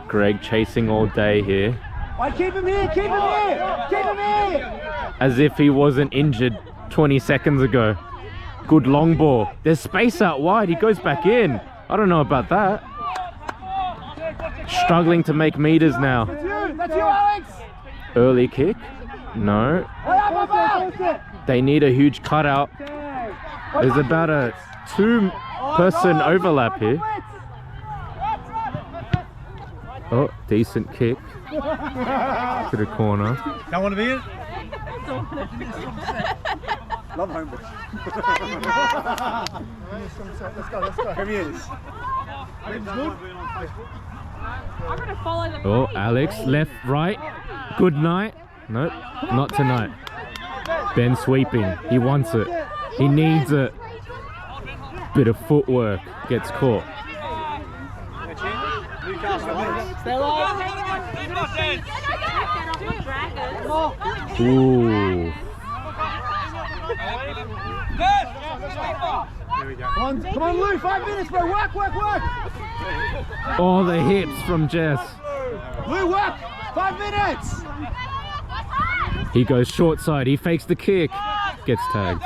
Greg chasing all day here. Keep him here, keep him here, keep him here! As if he wasn't injured 20 seconds ago. Good long ball. There's space out wide. He goes back in. I don't know about that. Struggling to make meters now. That's you, Alex! Early kick? No. They need a huge cutout. There's about a 2-person overlap here. Oh, decent kick to the corner. Don't want to be in? Love Homebush. Let's go. Come here. I'm gonna follow the Oh, Alex, left, right. Good night. Nope, not tonight. Ben sweeping. He wants it. He needs it. Bit of footwork. Gets caught. Ooh. Come on, Lou, 5 minutes, bro. Work. Oh, the hips from Jess. Lou, work. 5 minutes. He goes short side. He fakes the kick. Gets tagged.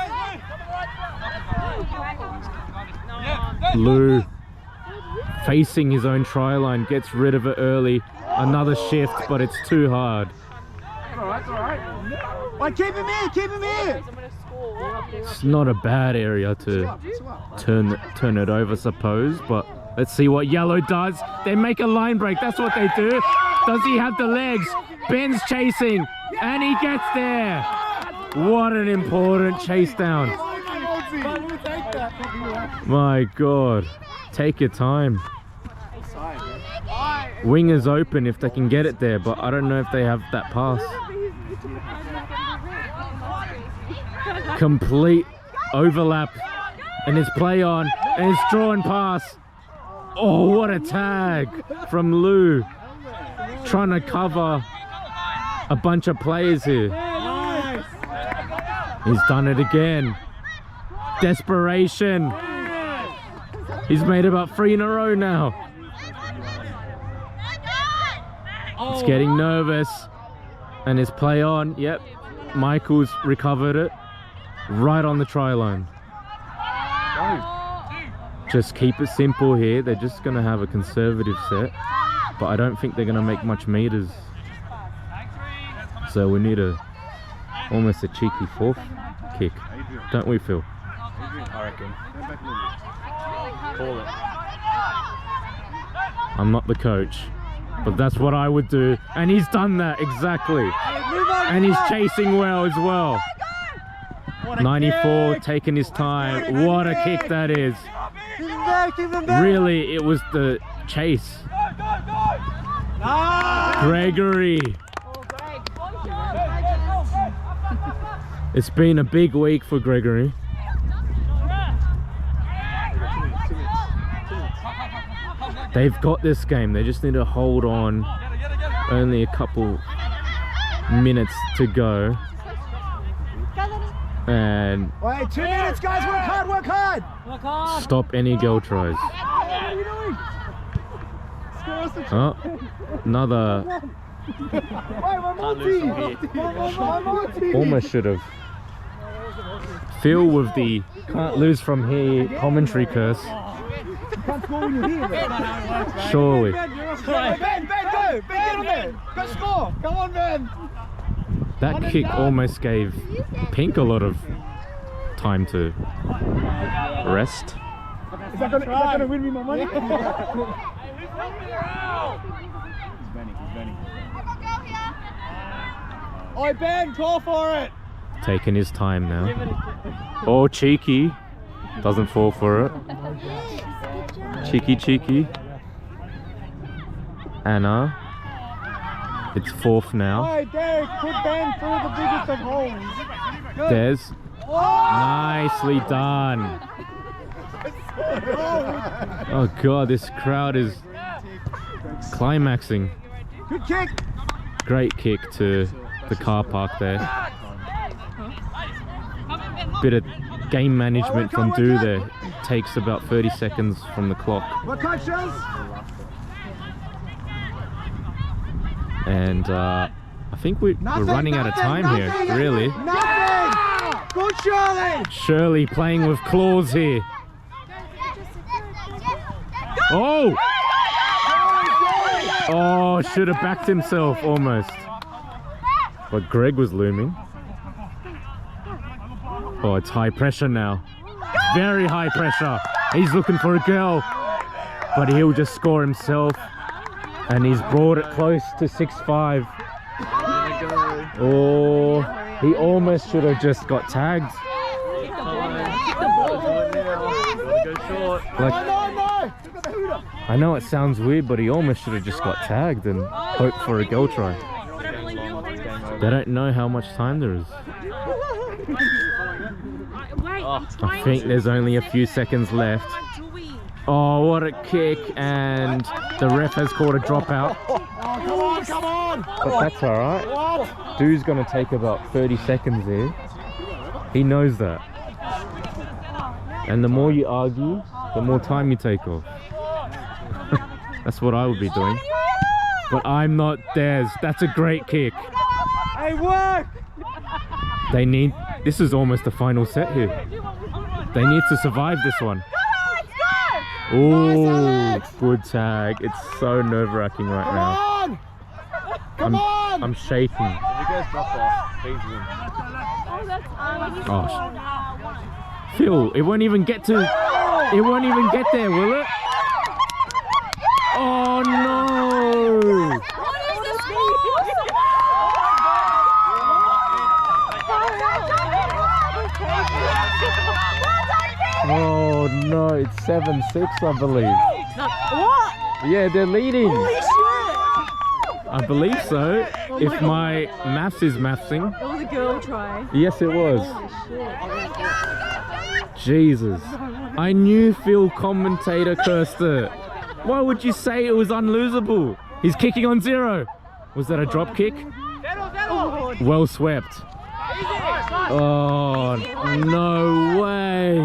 Lou facing his own try line. Gets rid of it early. Another shift, but it's too hard. It's all right. Keep him here. It's not a bad area to turn it over, suppose, but let's see what yellow does. They make a line break. That's what they do. Does he have the legs? Ben's chasing, and he gets there. What an important chase down. My God. Take your time. Wingers open if they can get it there, but I don't know if they have that pass. Complete overlap, and his play on, and his drawn pass. Oh, what a tag from Lou. Trying to cover a bunch of players here. He's done it again. Desperation. He's made about 3 in a row now. It's getting nervous, and his play on. Yep, Michael's recovered it right on the try line. Just keep it simple here. They're just gonna have a conservative set, but I don't think they're gonna make much meters, so we need almost a cheeky 4th kick, don't we, Phil? I reckon. Call it. I'm not the coach, but that's what I would do, and he's done that exactly, and he's chasing well as well. 94 taking his time. What a kick that is. Really, it was the chase. Gregory. It's been a big week for Gregory. They've got this game. They just need to hold on. Only a couple minutes to go. And wait, 2 minutes, guys. Work hard. Stop any goal tries. Oh, another. Almost should have. Phil with the can't lose from here commentary curse. Surely. Ben, go! Ben, get on there! Go score! Come on, Ben! That kick almost gave Pink a lot of time to rest. Is that gonna win me my money? He's Benny. Oi, Ben, call for it! Taking his time now. Oh, cheeky. Doesn't fall for it. Cheeky. Anna. It's 4th now. Oi, Derek, put Ben through the biggest of holes. Des. Nicely done. Oh God, this crowd is climaxing. Good kick. Great kick to the car park there. Bit of game management from Do there. takes about 30 seconds from the clock. What coaches? And I think we're running out of time here, really. Nothing! Good, Shirley! Shirley playing with claws here. Oh! Oh, should have backed himself almost. But Greg was looming. Oh, it's high pressure now. It's very high pressure. He's looking for a girl, but he'll just score himself. And he's brought it close to 6-5. Oh, he almost should have just got tagged. Like, I know it sounds weird, but he almost should have just got tagged and hoped for a goal try. They don't know how much time there is. I think there's only a few seconds left. Oh, what a kick, and the ref has called a dropout. Come on! But that's alright. Dude's gonna take about 30 seconds there. He knows that. And the more you argue, the more time you take off. That's what I would be doing. But I'm not theirs. That's a great kick. Hey, work! They need... This is almost the final set here. They need to survive this one. Oh, good tag. It's so nerve-wracking right now. Come on! I'm shaking. If you guys drop off, please win. Oh, Phil, it won't even get to... It won't even get there, will it? Oh, no! What is this Oh, no, it's 7-6, I believe. What? Yeah, they're leading. Holy shit! I believe so. If my maths is mathsing. That was a girl try. Yes, it was. Holy shit. Jesus. I knew Phil commentator cursed it. Why would you say it was unlosable? He's kicking on 0. Was that a drop kick? Oh, Well swept. Oh, no way.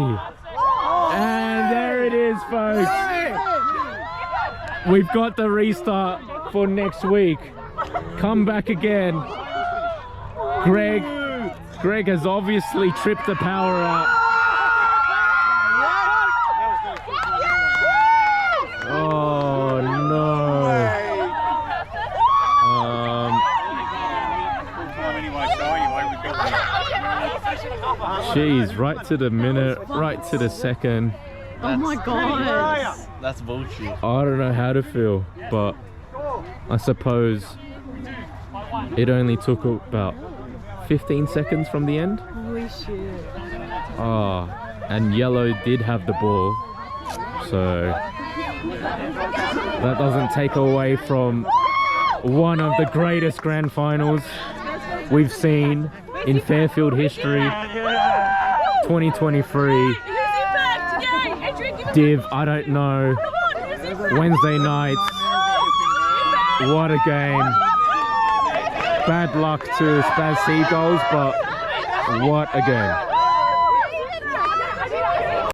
And there it is, folks. We've got the restart for next week. Come back again. Greg has obviously tripped the power out. Oh no. Jeez, right to the minute, right to the second. oh my god. That's bullshit. I don't know how to feel, but I suppose it only took about 15 seconds from the end. Holy shit. Ah, and yellow did have the ball, so that doesn't take away from one of the greatest grand finals we've seen in Fairfield history. 2023 Div, I don't know. Wednesday nights. What a game. Bad luck to Spaz Seagulls, but what a game.